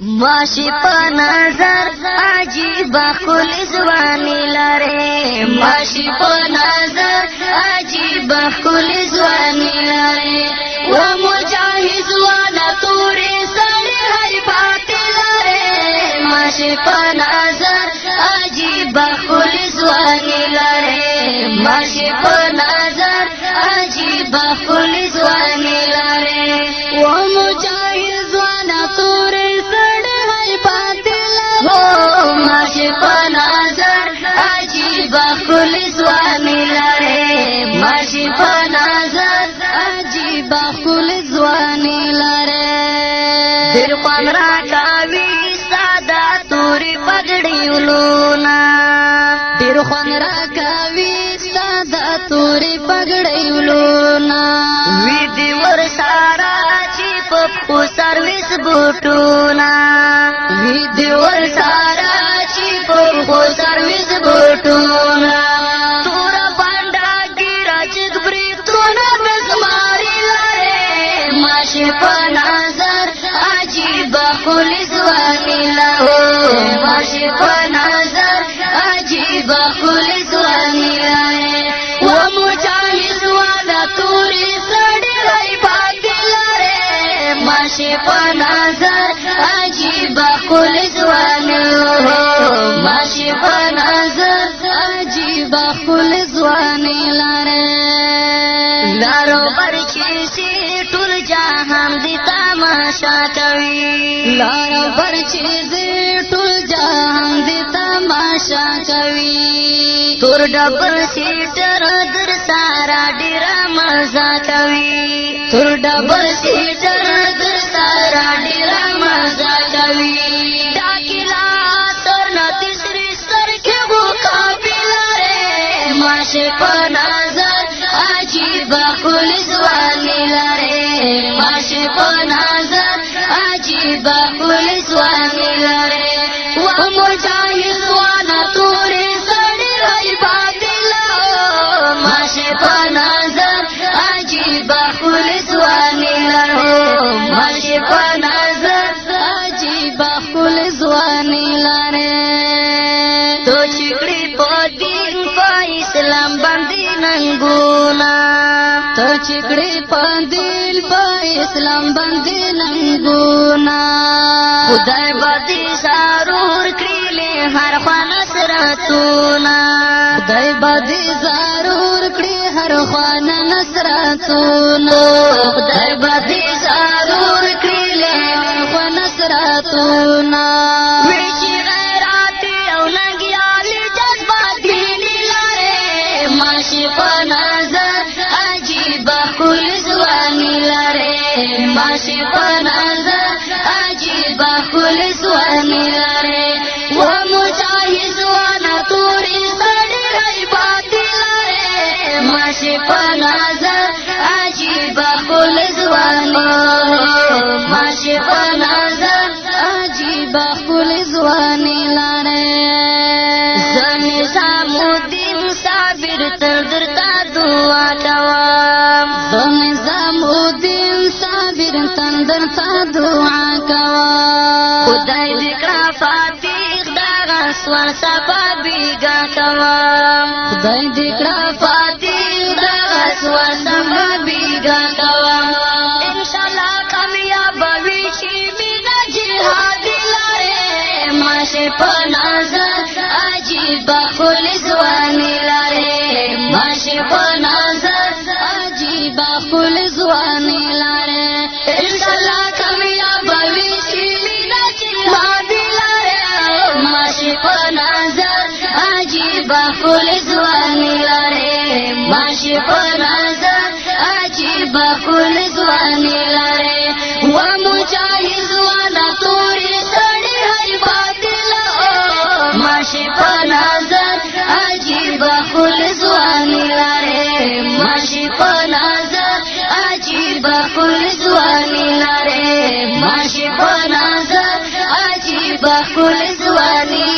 ماشی په نظر عجیب خپل ځواني لري ماشی په نظر عجیب خپل ځواني لري و مجاهد وانا تورې سړی هیبت لري ماشی په نظر عجیب خپل ځواني لري ماشی په نظر عجیب خپل ځواني لري و مجاهد وانا تورې ماشی په نظر عجیب خپل ځواني لري ماشی په نظر عجیب خپل ځواني لري ډېر خوند راکوي ساده تورې پګړۍ ولونه ډېر خوند راکوي ساده تورې پګړۍ ولونه وي دې ورسره چې په پښو سرویس بوټونه وي دې ورسره خو سرویس بوټونه تور باندې ګیرا چې بریتونه بسماري لري ماشي په نظر عجیب خپل ځواني لري ماشي په نظر عجیب خپل ځواني لري و مجاهد والا تورې سړی هیبت لري ماشي په نظر عجیب خپل ځواني ماشی په نظر عجیب خپل ځواني لري لارو برچې سي ټول جهان دې تماشا کوي لارو برچې سي ټول جهان دې تماشا کوي تور ډبل سیټر در سارا ډیر مزه کوي تور ډبل سیټر در سارا ډیر مزه کوي ماشی په نظر عجیب خپل ځواني لري ماشی په نظر عجیب خپل ځواني لري و مجاهد وانا تورې سړی هیبت لري ماشی په نظر عجیب خپل ځواني لري ماشی په نظر عجیب خپل ځواني لري تو چکړي په دین اسلام باندې ننګونا ته چکړې پاندل په اسلام باندې ننګونا خدای باندې سارور کړي هر خوا نصرتونه خدای باندې سارور کړي هر خوا نصرتونه خدای باندې سارور کړي هر خوا نصرتونه ماشی په نظر عجیب خپل ځواني لري ماشی په نظر عجیب خپل ځواني لري و مجاهد وانا تورې سړی هیبت لري ماشی په نظر عجیب خپل ځواني ماشی په نظر عجیب خپل ځواني لري نظام الدین صابر تر درته دعا کوم نظام الدین صابر تر درته دعا کوم خدای دې کړه فاتح دغه سوال سبا بیګا کوم خدای دې کړه فاتح دغه سوال سبا بیګا کوم انشاءالله کامیاب وي شي مینا جهاد لري ماشي په نظر عجیب خپل ځواني لري ماشي په نظر عجیب خپل ځواني لري انشاءالله کامیاب وي شي مینا جهاد لري ماشي په نظر عجیب خپل ځواني لري ماشي په نظر عجیب خپل ځواني لري و مجاهد وانا تورې سړی هیبت لري ماشی په نظر عجیب خپل ځواني لري ماشی په نظر عجیب خپل ځواني لري ماشی په نظر عجیب خپل ځواني